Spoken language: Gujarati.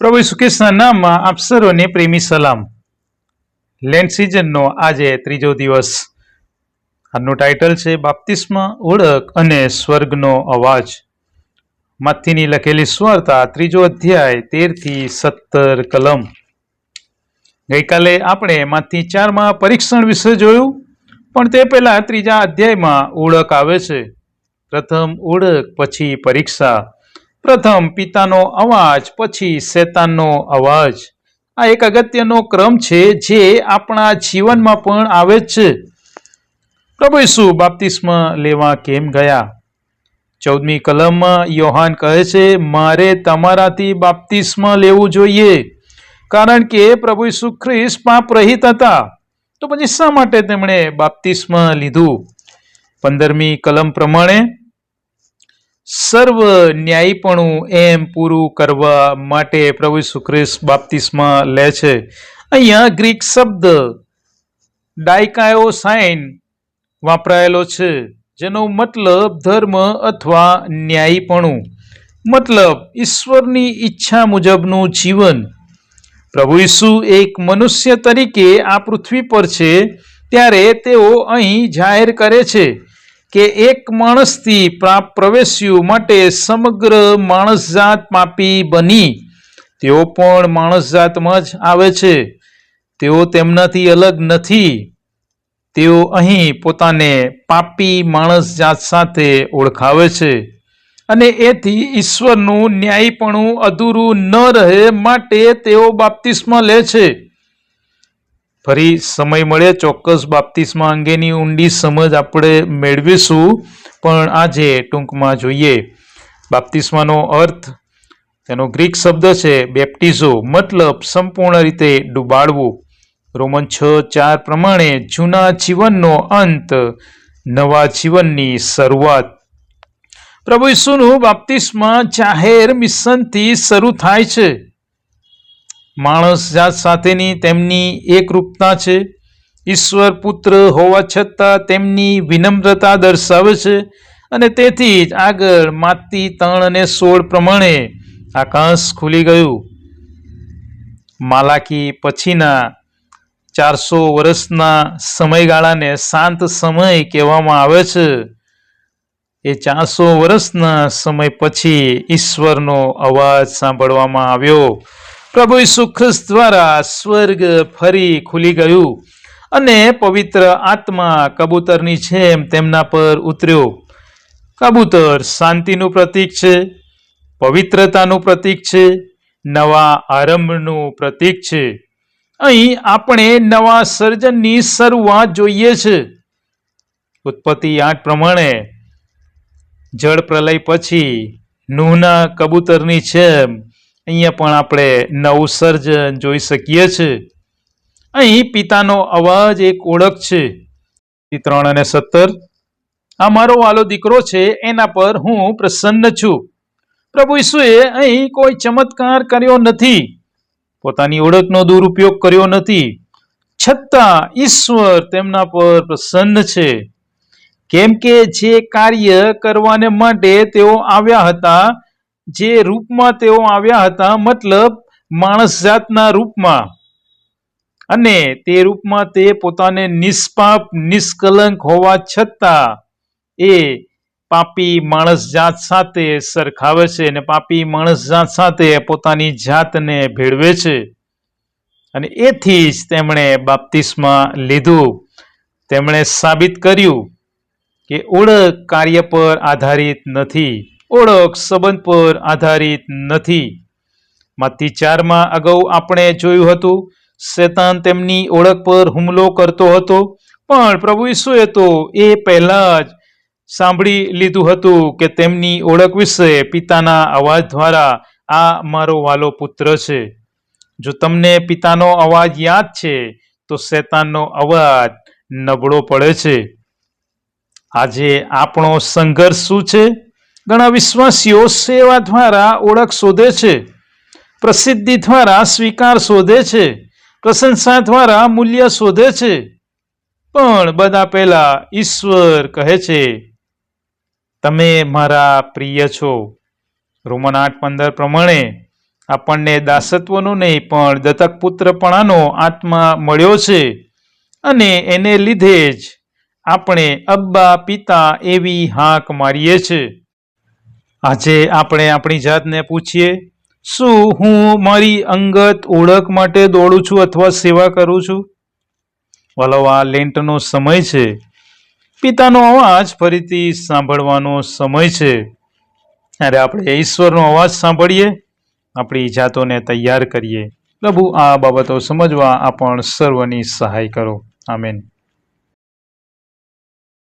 પ્રભુ ઈસુ ખ્રિસ્તના નામમાં આપ સર્વને પ્રેમી સલામ. લેન્ટ સિઝનનો આજે ત્રીજો દિવસ. આજનું ટાઇટલ છે બાપ્તિસ્મા, ઓળખ અને સ્વર્ગનો અવાજ. માથીની લખેલી સુવાર્તા 3 અધ્યાય 13-17 કલમ. ગઈકાલે આપણે માથી 4માં પરીક્ષણ વિશે જોયું, પણ તે પહેલા 3 અધ્યાયમાં ઓળખ આવે છે. પ્રથમ ઓળખ, પછી પરીક્ષા. પ્રથમ પિતાનો અવાજ, પછી શેતાનનો અવાજ. આ એક અગત્યનો ક્રમ છે જે આપણા જીવનમાં પણ આવે છે. પ્રભુ ઈસુ બાપ્તિસ્મા લેવા કેમ ગયા? 14મી કલમમાં યોહાન કહે છે, મારે તમારાથી બાપ્તિસ્મા લેવું જોઈએ, કારણ કે પ્રભુ ઈસુ ખ્રિસ્ત પાપ રહિત હતા. તો પછી શા માટે તેમણે બાપ્તિસ્મા લીધું? 15મી કલમ પ્રમાણે સર્વ ન્યાયીપણું એમ પૂરું કરવા માટે પ્રભુ ઈસુ ખ્રિસ્ત બાપ્તિસ્મા લે છે. અહીંયા ગ્રીક શબ્દ ડાઇકાયોસાઇન વાપરાયેલો છે, જેનો મતલબ ધર્મ અથવા ન્યાયીપણું, મતલબ ઈશ્વરની ઈચ્છા મુજબનું જીવન. પ્રભુ ઈસુ એક મનુષ્ય તરીકે આ પૃથ્વી પર છે ત્યારે તેઓ અહીં જાહેર કરે છે કે એક માણસથી પાપ પ્રવેશ્યું માટે સમગ્ર માણસજાત પાપી બની. તેઓ પણ માણસજાતમાં જ આવે છે. તેઓ તેમનાથી અલગ નથી. તેઓ અહીં પોતાને પાપી માણસજાત સાથે ઓળખાવે છે અને એથી ઈશ્વરનું ન્યાયીપણું અધૂરું ન રહે માટે તેઓ બાપ્તિસ્મા લે છે. ફરી સમય મળે ચોક્કસ બાપ્તિસ્મા અંગેની ઊંડી સમજ આપણે મેળવીશું, પણ આજે ટૂંકમાં જોઈએ. બાપ્તિસ્માનો અર્થ, તેનો ગ્રીક શબ્દ છે બેપ્ટિઝો, મતલબ સંપૂર્ણ રીતે ડૂબાડવું. રોમન 6:4 પ્રમાણે જૂના જીવનનો અંત, નવા જીવનની શરૂઆત. પ્રભુ ઈસુનું બાપ્તિસ્મા જાહેર મિશનથી શરૂ થાય છે. માણસ જાત સાથેની તેમની એકરૂપતા છે. ઈશ્વર પુત્ર હોવા છતાં તેમની વિનમ્રતા દર્શાવે છે અને તેથી જ આગળ માથી 3:16 પ્રમાણે આકાશ ખુલી ગયું. માલાકી પછીના 400 વર્ષના સમયગાળાને શાંત સમય કહેવામાં આવે છે. એ 400 વર્ષના સમય પછી ઈશ્વરનો અવાજ સાંભળવામાં આવ્યો. પ્રભુ ઈસુ ખ્રિસ્ત દ્વારા સ્વર્ગ ફરી ખુલી ગયું અને પવિત્ર આત્મા કબૂતરની જેમ તેમના પર ઉતર્યો. કબૂતર શાંતિનું પ્રતીક છે, પવિત્રતાનું પ્રતીક છે, નવા આરંભનું પ્રતીક છે. અહીં આપણે નવા સર્જનની શરૂઆત જોઈએ છે. ઉત્પત્તિ 8 પ્રમાણે જળ પ્રલય પછી નૂહના કબૂતરની જેમ અહીંયા પણ આપણે નવું સર્જન જોઈ શકીએ છીએ. અહીં પિતાનો અવાજ એક ઓળખ છે. 3 અને 17, આ મારો વાલો દીકરો છે, એના પર હું પ્રસન્ન છું. પ્રભુ ઈસુએ અહીં કોઈ ચમત્કાર કર્યો નથી, પોતાની ઓળખનો દુરુપયોગ કર્યો નથી, છતાં ઈશ્વર તેમના પર પ્રસન્ન છે. કેમ કે જે કાર્ય કરવાને માટે તેઓ આવ્યા હતા, જે રૂપમાં તેઓ આવ્યા હતા, મતલબ માણસ જાતના રૂપમાં, અને તે રૂપમાં તે પોતાને નિષ્પાપ નિષ્કલંક હોવા છતાં એ પાપી માણસ જાત સાથે સરખાવે છે અને પાપી માણસ જાત સાથે પોતાની જાતને ભેળવે છે. અને એથી જ તેમણે બાપ્તિસ્મા લીધું. તેમણે સાબિત કર્યું કે ઓળખ કાર્ય પર આધારિત નથી, ઓળખ સંબંધ પર આધારિત નથી. માથી 4માં અગાઉ આપણે જોયું હતું, શેતાન તેમની ઓળખ પર હુમલો કરતો હતો, પણ પ્રભુ ઈસુએ તો એ પહેલા જ સાંભળી લીધું હતું કે તેમની ઓળખ વિશે પિતાના અવાજ દ્વારા, આ મારો વાલો પુત્ર છે. જો તમને પિતાનો અવાજ યાદ છે તો શેતાનનો અવાજ નબળો પડે છે. આજે આપણો સંઘર્ષ શું છે? ઘણા વિશ્વાસીઓ સેવા દ્વારા ઓળખ શોધે છે, પ્રસિદ્ધિ દ્વારા સ્વીકાર શોધે છે, પ્રશંસા દ્વારા મૂલ્ય શોધે છે. પણ બધા પહેલા ઈશ્વર કહે છે, તમે મારા પ્રિય છો. રોમન 8:15 પ્રમાણે આપણને દાસત્વનો નહીં પણ દત્તક પુત્રપણાનો આત્મા મળ્યો છે અને એને લીધે જ આપણે અબ્બા પિતા એવી હાક મારીએ છીએ. આજે આપણે આપણી જાતને પૂછીએ, શું હું મારી અંગત ઓળખ માટે દોડું છું અથવા સેવા કરું છું? વાલો, આ લેન્ટનો સમય છે. પિતાનો અવાજ ફરીથી સાંભળવાનો સમય છે. ત્યારે આપણે ઈશ્વરનો અવાજ સાંભળીએ, આપણી જાતોને તૈયાર કરીએ. પ્રભુ આ બાબતો સમજવા આપણ સર્વની સહાય કરો. આમેન.